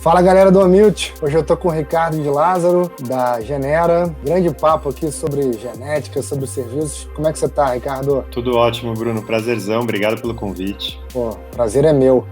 Fala galera do Amilt, hoje eu tô com o Ricardo de Lázaro, da Genera. Grande papo aqui sobre genética, sobre serviços. Como é que você tá, Ricardo? Tudo ótimo, Bruno. Prazerzão, obrigado pelo convite. Pô, prazer é meu.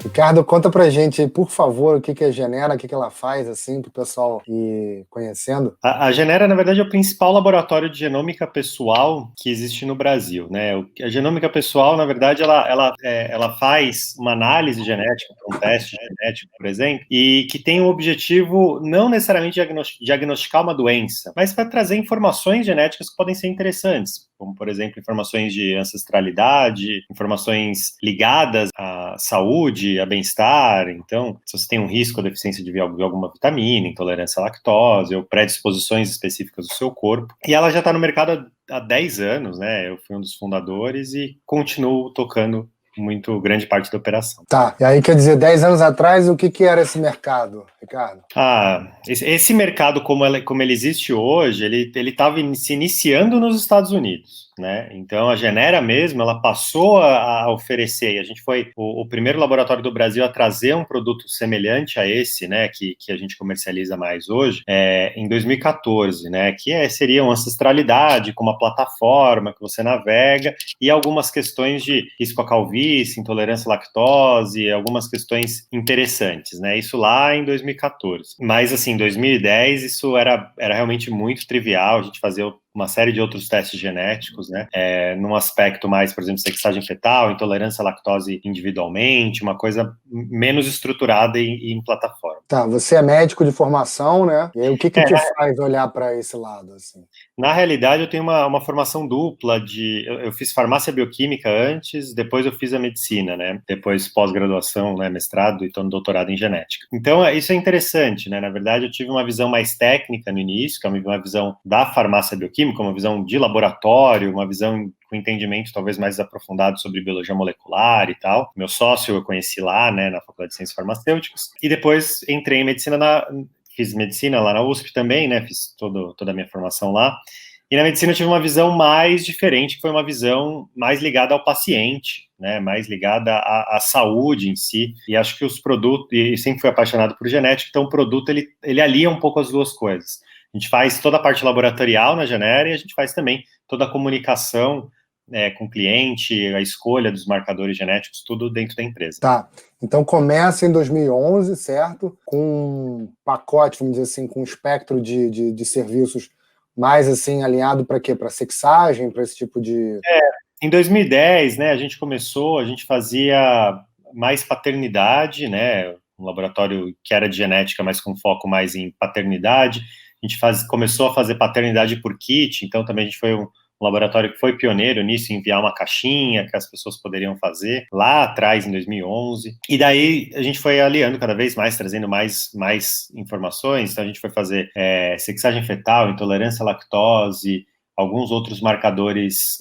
Ricardo, conta pra gente, por favor, o que é a Genera, o que ela faz, assim, pro pessoal ir conhecendo. A Genera, na verdade, é o principal laboratório de genômica pessoal que existe no Brasil, né? A genômica pessoal, na verdade, ela faz uma análise genética, um teste genético, por exemplo, e que tem o objetivo não necessariamente diagnosticar uma doença, mas para trazer informações genéticas que podem ser interessantes, como, por exemplo, informações de ancestralidade, informações ligadas à saúde, a bem-estar. Então, se você tem um risco ou deficiência de alguma vitamina, intolerância à lactose ou predisposições específicas do seu corpo. E ela já está no mercado há 10 anos, né? Eu fui um dos fundadores e continuo tocando muito grande parte da operação. Tá, e aí quer dizer, 10 anos atrás, o que era esse mercado, Ricardo? Esse mercado, como ele existe hoje, ele estava se iniciando nos Estados Unidos, né? Então, a Genera mesmo, ela passou a oferecer, e a gente foi o primeiro laboratório do Brasil a trazer um produto semelhante a esse, né, que a gente comercializa mais hoje, em 2014, né, seria uma ancestralidade com uma plataforma que você navega e algumas questões de risco à calvície, intolerância à lactose, algumas questões interessantes, né? Isso lá em 2014. Mas, assim, em 2010, isso era realmente muito trivial, a gente fazia uma série de outros testes genéticos, né, num aspecto mais, por exemplo, sexagem fetal, intolerância à lactose individualmente, uma coisa menos estruturada em plataforma. Tá, você é médico de formação, né? E aí o que te faz olhar para esse lado, assim? Na realidade, eu tenho uma formação dupla eu fiz farmácia bioquímica antes, depois eu fiz a medicina, né? Depois pós-graduação, né, mestrado e no doutorado em genética. Então, isso é interessante, né? Na verdade, eu tive uma visão mais técnica no início, que é uma visão da farmácia bioquímica, uma visão de laboratório, uma visão com entendimento talvez mais aprofundado sobre biologia molecular e tal. Meu sócio eu conheci lá, né, na Faculdade de Ciências Farmacêuticas, e depois entrei em medicina fiz medicina lá na USP também, né, fiz toda a minha formação lá, e na medicina eu tive uma visão mais diferente, que foi uma visão mais ligada ao paciente, né, mais ligada à saúde em si, e acho que os produtos, e sempre fui apaixonado por genética, então o produto, ele alia um pouco as duas coisas. A gente faz toda a parte laboratorial na Genera e a gente faz também toda a comunicação com o cliente, a escolha dos marcadores genéticos, tudo dentro da empresa. Tá, então começa em 2011, certo? Com um pacote, vamos dizer assim, com um espectro de serviços mais assim alinhado para quê? Para sexagem, para esse tipo de... Em 2010, né, a gente fazia mais paternidade, né, um laboratório que era de genética, mas com foco mais em paternidade. A gente começou a fazer paternidade por kit, então também a gente foi um laboratório que foi pioneiro nisso, em enviar uma caixinha que as pessoas poderiam fazer lá atrás, em 2011. E daí a gente foi aliando cada vez mais, trazendo mais informações. Então a gente foi fazer sexagem fetal, intolerância à lactose, alguns outros marcadores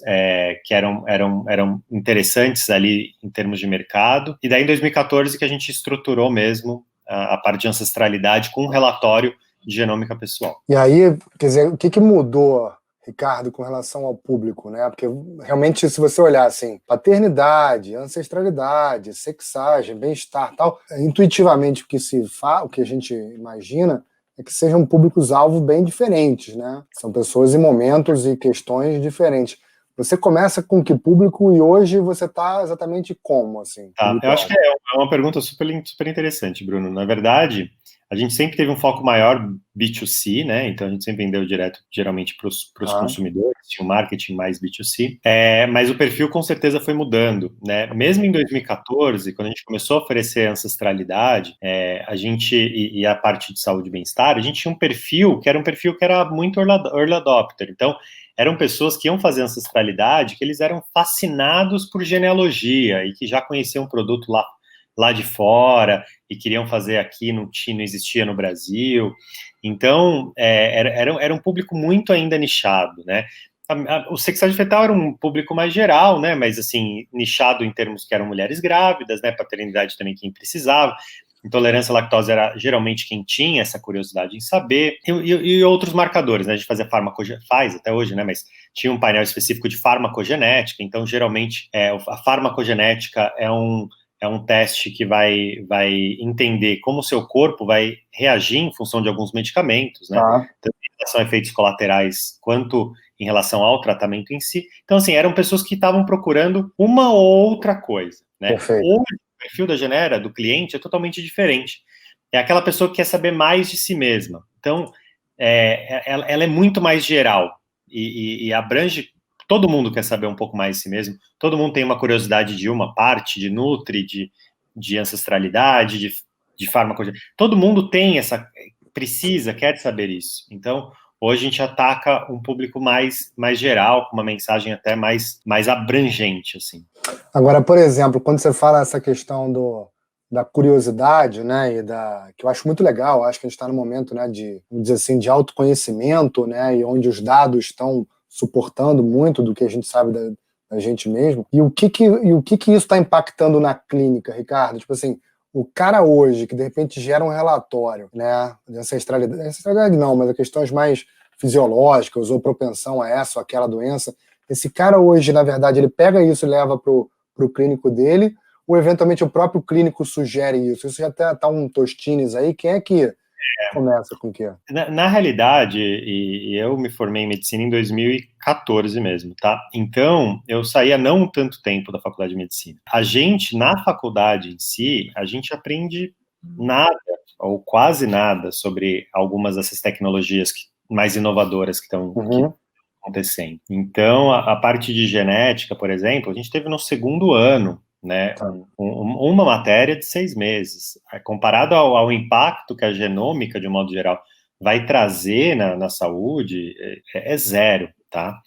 que eram interessantes ali em termos de mercado. E daí em 2014 que a gente estruturou mesmo a parte de ancestralidade com um relatório de genômica pessoal. E aí, quer dizer, o que mudou, Ricardo, com relação ao público, né? Porque realmente, se você olhar assim, paternidade, ancestralidade, sexagem, bem-estar, tal, intuitivamente o que a gente imagina é que sejam públicos-alvo bem diferentes, né? São pessoas em momentos e questões diferentes. Você começa com que público e hoje você está exatamente como, assim? Tá, eu acho que é uma pergunta super interessante, Bruno. Na verdade, a gente sempre teve um foco maior B2C, né? Então a gente sempre vendeu direto, geralmente, para os consumidores, tinha um marketing mais B2C. Mas o perfil com certeza foi mudando, né? Mesmo em 2014, quando a gente começou a oferecer ancestralidade, a gente e a parte de saúde e bem-estar, a gente tinha um perfil que era muito early adopter. Então, eram pessoas que iam fazer ancestralidade, que eles eram fascinados por genealogia e que já conheciam o produto lá de fora e queriam fazer aqui, não existia no Brasil. Então, era um público muito ainda nichado, né? O sexagem fetal era um público mais geral, né? Mas, assim, nichado em termos que eram mulheres grávidas, né? Paternidade também quem precisava. Intolerância à lactose era geralmente quem tinha essa curiosidade em saber, e outros marcadores, né? A gente fazia faz até hoje, né? Mas tinha um painel específico de farmacogenética, então geralmente a farmacogenética é um é um teste que vai entender como o seu corpo vai reagir em função de alguns medicamentos, né? Tá. Tanto em relação a efeitos colaterais, quanto em relação ao tratamento em si. Então, assim, eram pessoas que estavam procurando uma ou outra coisa, né? Perfeito. Hoje, o perfil da Genera, do cliente, é totalmente diferente. É aquela pessoa que quer saber mais de si mesma. Então, ela é muito mais geral e abrange. Todo mundo quer saber um pouco mais de si mesmo. Todo mundo tem uma curiosidade de uma parte, de nutri, de ancestralidade, de farmacologia. Todo mundo tem quer saber isso. Então, hoje a gente ataca um público mais geral, com uma mensagem até mais abrangente, assim. Agora, por exemplo, quando você fala essa questão da curiosidade, né, que eu acho muito legal, acho que a gente está no momento, né, vamos dizer assim, de autoconhecimento, né, e onde os dados estão suportando muito do que a gente sabe da gente mesmo. E o que isso está impactando na clínica, Ricardo? Tipo assim, o cara hoje que de repente gera um relatório, né, de ancestralidade não, mas a questões mais fisiológicas ou propensão a essa ou aquela doença, esse cara hoje, na verdade, ele pega isso e leva pro clínico dele, ou eventualmente o próprio clínico sugere isso? Isso já tá um Tostines aí, quem é que começa com o quê? Na realidade, e eu me formei em medicina em 2014 mesmo, tá? Então, eu saía não tanto tempo da faculdade de medicina. A gente, na faculdade em si, a gente aprende nada, ou quase nada, sobre algumas dessas tecnologias mais inovadoras que estão acontecendo. Então, a parte de genética, por exemplo, a gente teve no segundo ano, né, uma matéria de 6 meses. Comparado ao impacto que a genômica, de um modo geral, vai trazer na saúde, é zero, tá?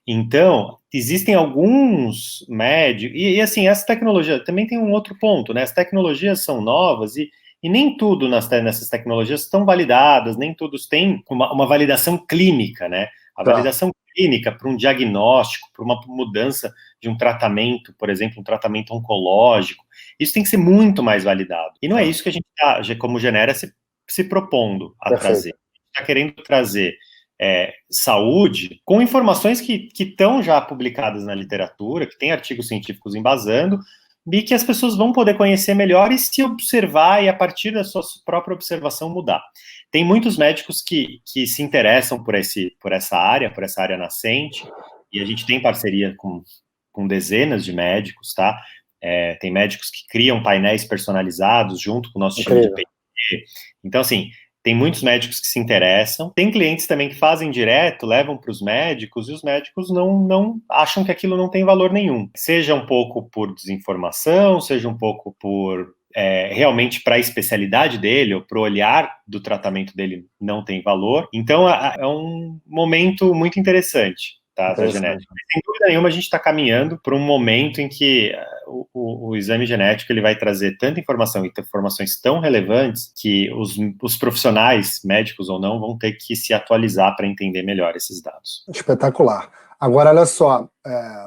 Então, existem alguns médicos, e assim, essa tecnologia também tem um outro ponto, né? As tecnologias são novas e nem tudo nessas tecnologias estão validadas, nem todos têm uma validação clínica, né? A validação clínica para um diagnóstico, para uma mudança de um tratamento, por exemplo, um tratamento oncológico, isso tem que ser muito mais validado. E não é isso que a gente está, como Genera, se propondo a trazer. A gente está querendo trazer saúde com informações que estão já publicadas na literatura, que tem artigos científicos embasando, e que as pessoas vão poder conhecer melhor e se observar e, a partir da sua própria observação, mudar. Tem muitos médicos que se interessam por essa área nascente, e a gente tem parceria com dezenas de médicos, tá? Tem médicos que criam painéis personalizados junto com o nosso time de P&D. Então, assim, tem muitos médicos que se interessam, tem clientes também que fazem direto, levam para os médicos, e os médicos não acham que aquilo não tem valor nenhum. Seja um pouco por desinformação, seja um pouco por realmente para a especialidade dele, ou para o olhar do tratamento dele não tem valor. Então, é um momento muito interessante, tá, da genética. Sem dúvida nenhuma, a gente está caminhando para um momento em que o exame genético ele vai trazer tanta informação e informações tão relevantes que os profissionais, médicos ou não, vão ter que se atualizar para entender melhor esses dados. Espetacular. Agora, olha só,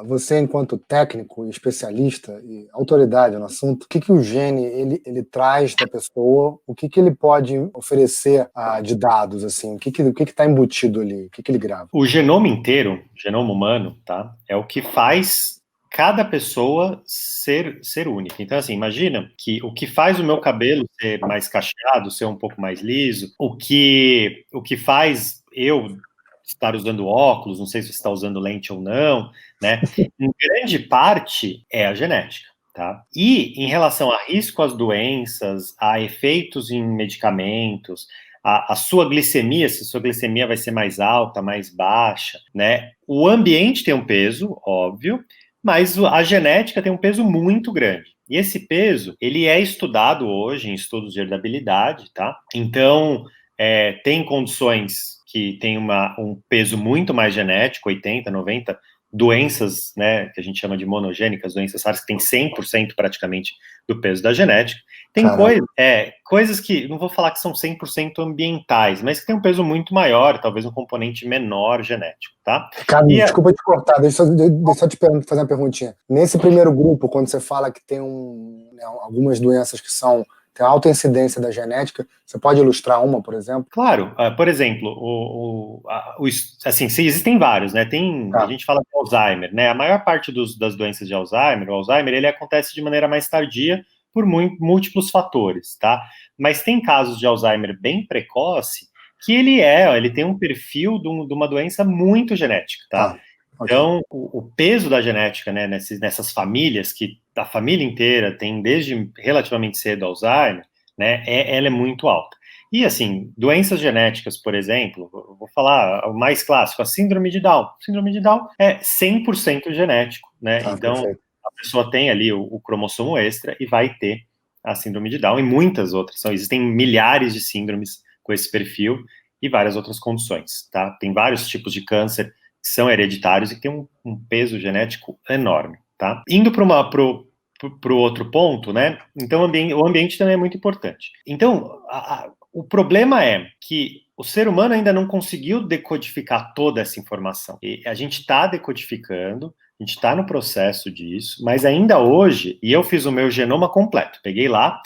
você enquanto técnico, especialista e autoridade no assunto, o que o gene ele traz da pessoa, o que ele pode oferecer de dados, assim, o que está embutido ali, o que ele grava? O genoma inteiro, o genoma humano, tá, é o que faz cada pessoa ser única. Então, assim, imagina que o que faz o meu cabelo ser mais cacheado, ser um pouco mais liso, o que faz eu estar usando óculos, não sei se você está usando lente ou não, né? Em grande parte é a genética, tá? E em relação a risco às doenças, a efeitos em medicamentos, a sua glicemia, se a sua glicemia vai ser mais alta, mais baixa, né? O ambiente tem um peso, óbvio, mas a genética tem um peso muito grande. E esse peso, ele é estudado hoje em estudos de herdabilidade, tá? Então, tem condições que tem um peso muito mais genético, 80, 90, doenças, né, que a gente chama de monogênicas, doenças raras, que tem 100% praticamente do peso da genética. Tem coisas que, não vou falar que são 100% ambientais, mas que tem um peso muito maior, talvez um componente menor genético, tá? Cara, desculpa te cortar, deixa eu te fazer uma perguntinha. Nesse primeiro grupo, quando você fala que tem algumas doenças que tem alta incidência da genética. Você pode ilustrar uma, por exemplo? Claro. Por exemplo, assim, existem vários, né? A gente fala de Alzheimer, né? A maior parte das doenças de Alzheimer, o Alzheimer, ele acontece de maneira mais tardia por múltiplos fatores, tá? Mas tem casos de Alzheimer bem precoce que ele tem um perfil de uma doença muito genética, tá? Então, o peso da genética, né, nessas famílias, que a família inteira tem desde relativamente cedo Alzheimer, né, ela é muito alta. E, assim, doenças genéticas, por exemplo, eu vou falar o mais clássico, a síndrome de Down. A síndrome de Down é 100% genético, né? Então, perfeito. A pessoa tem ali o cromossomo extra e vai ter a síndrome de Down e muitas outras. Existem milhares de síndromes com esse perfil e várias outras condições, tá? Tem vários tipos de câncer que são hereditários e que têm um peso genético enorme, tá? Indo para o outro ponto, né? Então, o ambiente também é muito importante. Então, o problema é que o ser humano ainda não conseguiu decodificar toda essa informação. E a gente está decodificando, a gente está no processo disso, mas ainda hoje, e eu fiz o meu genoma completo, peguei lá,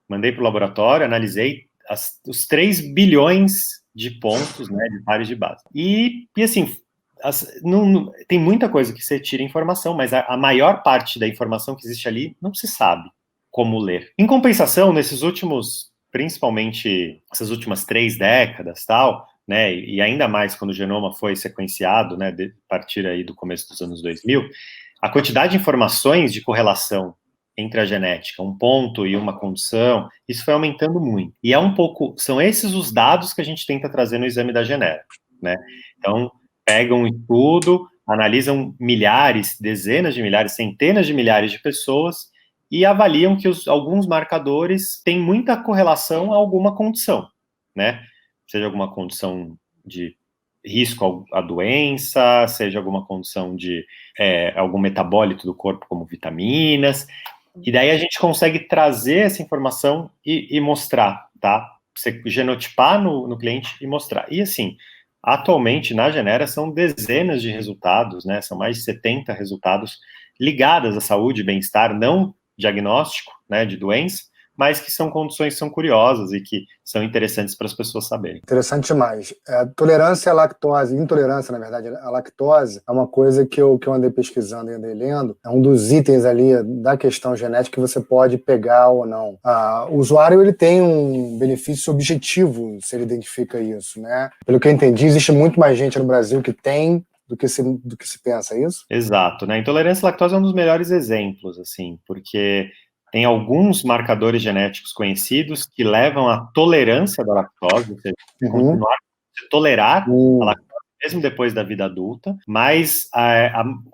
mandei para o laboratório, analisei os 3 bilhões de pontos, né, de pares de base. E assim, tem muita coisa que você tira informação, mas a maior parte da informação que existe ali não se sabe como ler. Em compensação, principalmente essas últimas 3 décadas, tal, né, e ainda mais quando o genoma foi sequenciado, né, a partir aí do começo dos anos 2000, a quantidade de informações de correlação entre a genética, um ponto e uma condição, isso foi aumentando muito. E são esses os dados que a gente tenta trazer no exame da Genera, né? Então, pegam um estudo, analisam milhares, dezenas de milhares, centenas de milhares de pessoas e avaliam que alguns marcadores têm muita correlação a alguma condição, né? Seja alguma condição de risco à doença, seja alguma condição de algum metabólito do corpo, como vitaminas, e daí a gente consegue trazer essa informação e mostrar, tá? Você genotipar no cliente e mostrar. E assim, atualmente na Genera são dezenas de resultados, né? São mais de 70 resultados ligados à saúde e bem-estar, não diagnóstico, né, de doença, mas que são condições que são curiosas e que são interessantes para as pessoas saberem. Interessante demais. Tolerância à lactose, intolerância, na verdade, à lactose, é uma coisa que eu andei pesquisando e andei lendo. É um dos itens ali da questão genética que você pode pegar ou não. O usuário, ele tem um benefício objetivo se ele identifica isso, né? Pelo que eu entendi, existe muito mais gente no Brasil que tem do que se pensa, é isso? Exato, né? Intolerância à lactose é um dos melhores exemplos, assim, porque tem alguns marcadores genéticos conhecidos que levam à tolerância da lactose, ou seja, continuar a tolerar a lactose mesmo depois da vida adulta, mas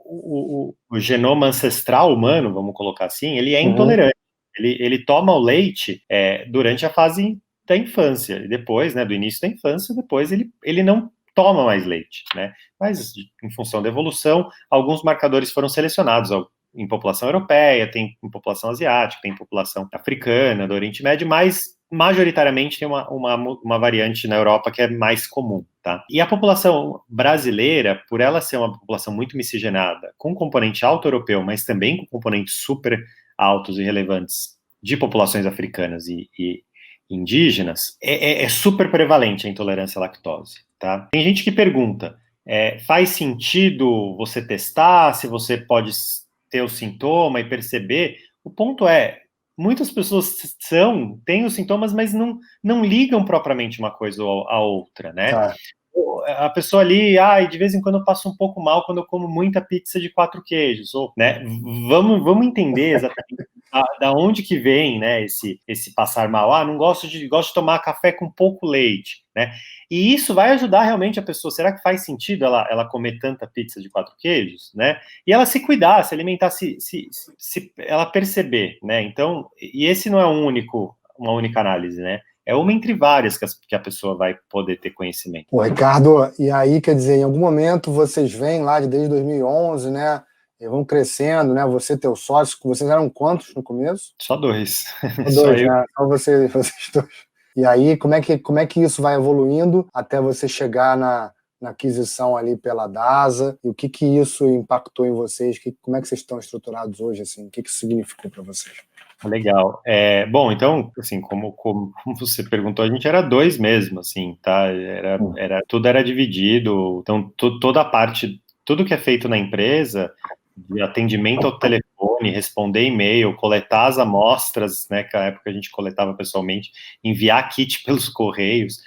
o genoma ancestral humano, vamos colocar assim, ele é intolerante. Ele toma o leite durante a fase da infância, e depois, né, do início da infância, depois ele não toma mais leite, né? Mas, em função da evolução, alguns marcadores foram selecionados em população europeia, tem em população asiática, tem em população africana, do Oriente Médio, mas majoritariamente tem uma variante na Europa que é mais comum, tá? E a população brasileira, por ela ser uma população muito miscigenada, com componente alto-europeu, mas também com componentes super altos e relevantes de populações africanas e indígenas, é super prevalente a intolerância à lactose, tá? Tem gente que pergunta, faz sentido você testar, se você pode ter o sintoma e perceber? O ponto é, muitas pessoas têm os sintomas, mas não ligam propriamente uma coisa à outra, né? Tá. A pessoa ali, de vez em quando eu passo um pouco mal quando eu como muita pizza de 4 queijos, né? Vamos entender exatamente da onde que vem, né, esse passar mal. Gosto de tomar café com pouco leite, né? E isso vai ajudar realmente a pessoa. Será que faz sentido ela comer tanta pizza de 4 queijos, né? E ela se cuidar, se alimentar, se ela perceber, né? Então, e esse não é uma única análise, né? É uma entre várias que a pessoa vai poder ter conhecimento. Pô, Ricardo, e aí, quer dizer, em algum momento vocês vêm lá desde 2011, né? E vão crescendo, né? Você e teu sócio, vocês eram quantos no começo? Só 2. Só 2, né? Só vocês 2. E aí, como é que isso vai evoluindo até você chegar na aquisição ali pela DASA? E o que isso impactou em vocês? Como é que vocês estão estruturados hoje, assim? O que isso significou para vocês? Legal. Bom, então, assim, como você perguntou, a gente era 2 mesmo, assim, tá? Tudo era dividido, então toda a parte, tudo que é feito na empresa, de atendimento ao telefone, responder e-mail, coletar as amostras, né, que na época a gente coletava pessoalmente, enviar kit pelos correios,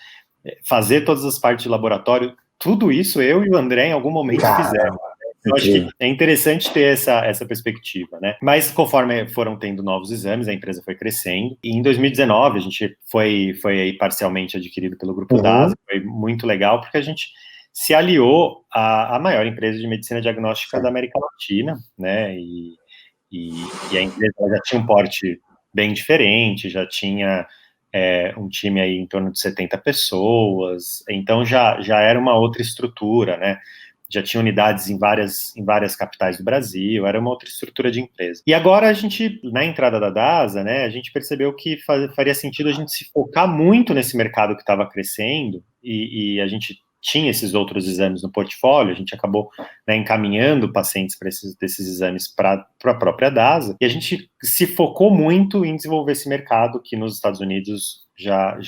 fazer todas as partes de laboratório, tudo isso eu e o André em algum momento fizemos. Eu acho que é interessante ter essa perspectiva, né? Mas conforme foram tendo novos exames, a empresa foi crescendo. E em 2019, a gente foi aí parcialmente adquirido pelo Grupo DASA. Foi muito legal, porque a gente se aliou à maior empresa de medicina diagnóstica da América Latina, né? E a empresa já tinha um porte bem diferente, já tinha um time aí em torno de 70 pessoas, então já era uma outra estrutura, né? Já tinha unidades em várias capitais do Brasil, era uma outra estrutura de empresa. E agora a gente, na entrada da DASA, né, a gente percebeu que faria sentido a gente se focar muito nesse mercado que estava crescendo, e a gente tinha esses outros exames no portfólio, a gente acabou, né, encaminhando pacientes para desses exames para a própria DASA, e a gente se focou muito em desenvolver esse mercado, que nos Estados Unidos já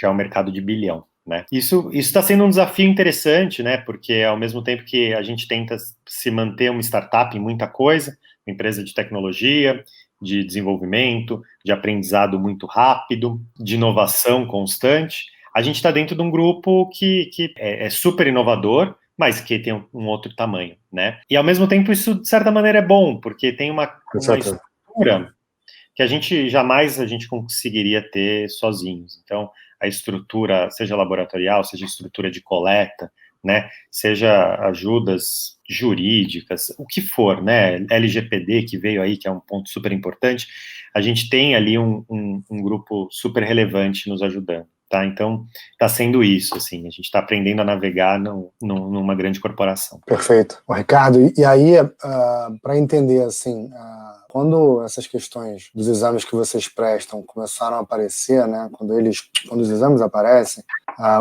é um mercado de bilhão. Né? Isso está sendo um desafio interessante, né? Porque ao mesmo tempo que a gente tenta se manter uma startup em muita coisa, uma empresa de tecnologia, de desenvolvimento, de aprendizado muito rápido, de inovação constante, a gente está dentro de um grupo que é super inovador, mas que tem um outro tamanho, né? E ao mesmo tempo isso de certa maneira é bom, porque tem uma estrutura que a gente jamais conseguiria ter sozinhos. Então, a estrutura, seja laboratorial, seja estrutura de coleta, né, seja ajudas jurídicas, o que for, né, LGPD que veio aí, que é um ponto super importante, a gente tem ali um grupo super relevante nos ajudando. Tá? Então, está sendo isso, assim, a gente está aprendendo a navegar numa grande corporação. Perfeito. Ricardo, e aí, para entender, assim, quando essas questões dos exames que vocês prestam começaram a aparecer, né, quando os exames aparecem,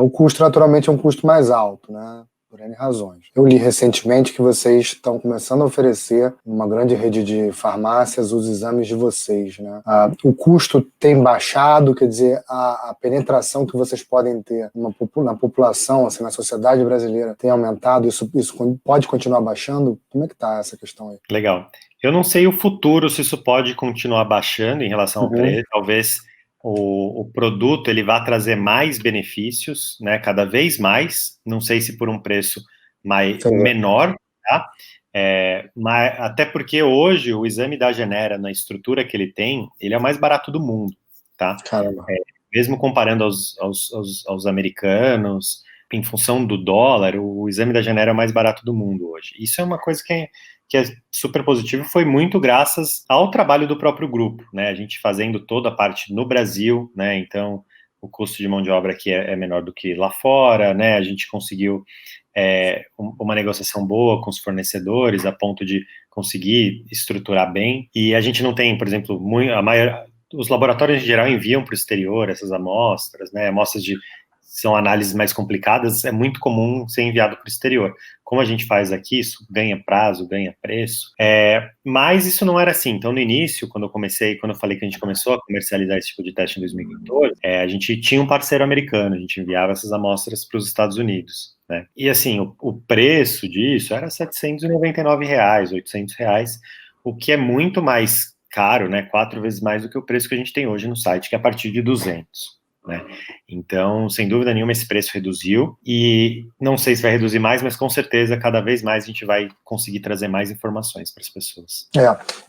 o custo, naturalmente, é um custo mais alto, né? Por N razões. Eu li recentemente que vocês estão começando a oferecer uma grande rede de farmácias os exames de vocês, né? O custo tem baixado, quer dizer, a penetração que vocês podem ter na população, assim, na sociedade brasileira tem aumentado, isso pode continuar baixando? Como é que está essa questão aí? Legal. Eu não sei o futuro, se isso pode continuar baixando em relação ao preço, talvez o produto ele vá trazer mais benefícios, né, cada vez mais, não sei se por um preço menor, tá? Mas, até porque hoje o exame da Genera, na estrutura que ele tem, ele é o mais barato do mundo, tá? Mesmo comparando aos americanos, em função do dólar, o exame da Genera é o mais barato do mundo hoje. Isso é uma coisa que é super positivo, foi muito graças ao trabalho do próprio grupo, né, a gente fazendo toda a parte no Brasil, né, então o custo de mão de obra aqui é menor do que lá fora, né, a gente conseguiu uma negociação boa com os fornecedores, a ponto de conseguir estruturar bem, e a gente não tem, por exemplo, os laboratórios em geral enviam para o exterior essas amostras, né, amostras são análises mais complicadas, é muito comum ser enviado para o exterior. Como a gente faz aqui, isso ganha prazo, ganha preço, mas isso não era assim. Então, no início, quando eu falei que a gente começou a comercializar esse tipo de teste em 2014, a gente tinha um parceiro americano, a gente enviava essas amostras para os Estados Unidos, né? E assim, o preço disso era R$ 799, R$ 800, o que é muito mais caro, né? 4 vezes mais do que o preço que a gente tem hoje no site, que é a partir de 200. Né? Então, sem dúvida nenhuma, esse preço reduziu, e não sei se vai reduzir mais, mas com certeza, cada vez mais a gente vai conseguir trazer mais informações para as pessoas.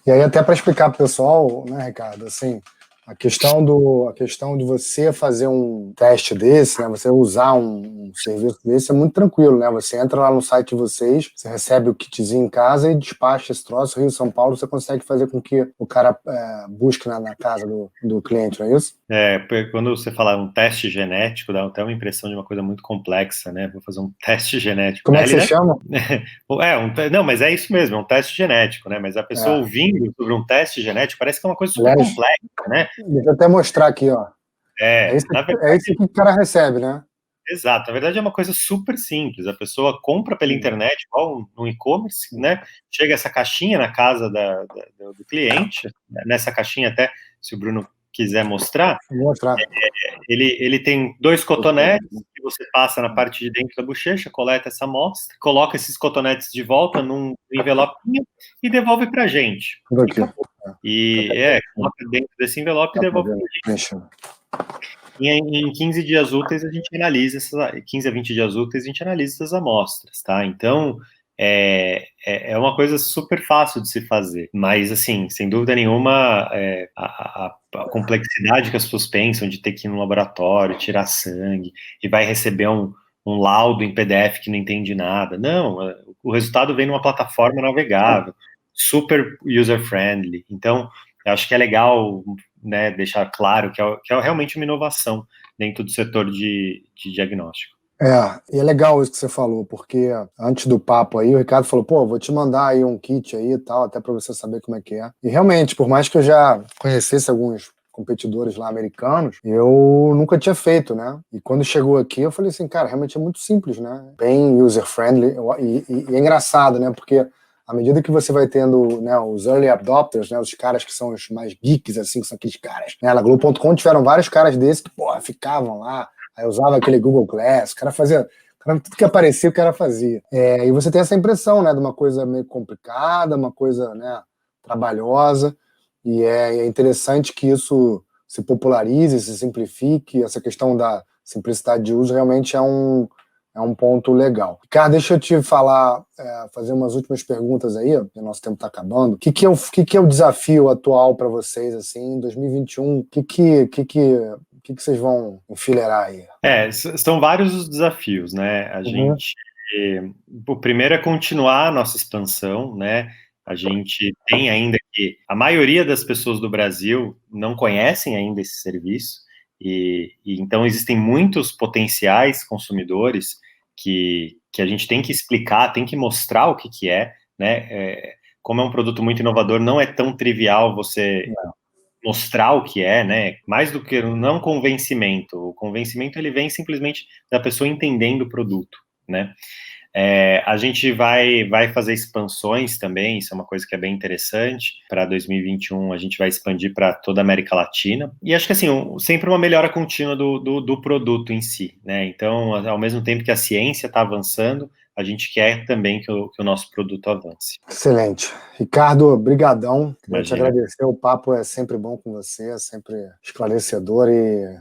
E aí, até para explicar para o pessoal, né, Ricardo, assim, a questão de você fazer um teste desse, né, você usar um serviço desse é muito tranquilo, né? Você entra lá no site de vocês, você recebe o kitzinho em casa e despacha esse troço. Rio São Paulo, você consegue fazer com que o cara busque na casa do cliente, não é isso? Quando você fala um teste genético, dá até uma impressão de uma coisa muito complexa, né? Vou fazer um teste genético. Como é que você chama? Não, mas é isso mesmo, é um teste genético, né? Mas a pessoa ouvindo sobre um teste genético parece que é uma coisa super complexa, né? Deixa eu até mostrar aqui, ó. É isso que o cara recebe, né? Exato, na verdade é uma coisa super simples, a pessoa compra pela internet, igual no e-commerce, né? Chega essa caixinha na casa do cliente, nessa caixinha até, se o Bruno quiser mostrar, Vou mostrar. ele tem 2 cotonetes que você passa na parte de dentro da bochecha, coleta essa amostra, coloca esses cotonetes de volta num envelopinho e devolve pra gente. Tudo aqui. E coloca dentro desse envelope e devolve pra gente. E em 15 dias úteis a gente analisa 15 a 20 dias úteis a gente analisa essas amostras, tá? Então é uma coisa super fácil de se fazer, mas assim, sem dúvida nenhuma, a complexidade que as pessoas pensam de ter que ir no laboratório, tirar sangue, e vai receber um laudo em PDF que não entende nada. Não, o resultado vem numa plataforma navegável, super user-friendly. Então, eu acho que é legal, né, deixar claro que é realmente uma inovação dentro do setor de diagnóstico. E é legal isso que você falou, porque antes do papo aí, o Ricardo falou, pô, vou te mandar aí um kit aí e tal, até para você saber como é que é. E realmente, por mais que eu já conhecesse alguns competidores lá americanos, eu nunca tinha feito, né? E quando chegou aqui, eu falei assim, cara, realmente é muito simples, né? Bem user-friendly, e é engraçado, né? Porque à medida que você vai tendo, né, os early adopters, né, os caras que são os mais geeks, assim, que são aqueles caras, né? Na Globo.com tiveram vários caras desses que, pô, ficavam lá, aí usava aquele Google Glass, o cara fazia, tudo que aparecia o cara fazia. E você tem essa impressão, né, de uma coisa meio complicada, uma coisa, né, trabalhosa, e é interessante que isso se popularize, se simplifique, essa questão da simplicidade de uso realmente é um ponto legal. Ricardo, deixa eu te falar, fazer umas últimas perguntas aí, o nosso tempo está acabando. O que é o desafio atual para vocês, assim, em 2021? O que vocês vão enfileirar aí? São vários os desafios, né? O primeiro é continuar a nossa expansão, né? A gente tem ainda que a maioria das pessoas do Brasil não conhecem ainda esse serviço, e então existem muitos potenciais consumidores que a gente tem que explicar, tem que mostrar o que é, né? Como é um produto muito inovador, não é tão trivial você mostrar o que é, né? Mais do que não convencimento. O convencimento ele vem simplesmente da pessoa entendendo o produto, né? A gente vai fazer expansões também, isso é uma coisa que é bem interessante. Para 2021, a gente vai expandir para toda a América Latina. E acho que, assim, sempre uma melhora contínua do produto em si, né? Então, ao mesmo tempo que a ciência está avançando, a gente quer também que o nosso produto avance. Excelente. Ricardo, brigadão. Queria te Imagina. agradecer, o papo é sempre bom com você, é sempre esclarecedor e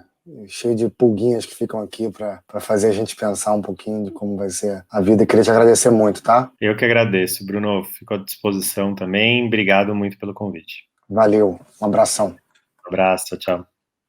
cheio de pulguinhas que ficam aqui para fazer a gente pensar um pouquinho de como vai ser a vida. E queria te agradecer muito, tá? Eu que agradeço, Bruno. Fico à disposição também. Obrigado muito pelo convite. Valeu. Um abração. Um abraço, tchau.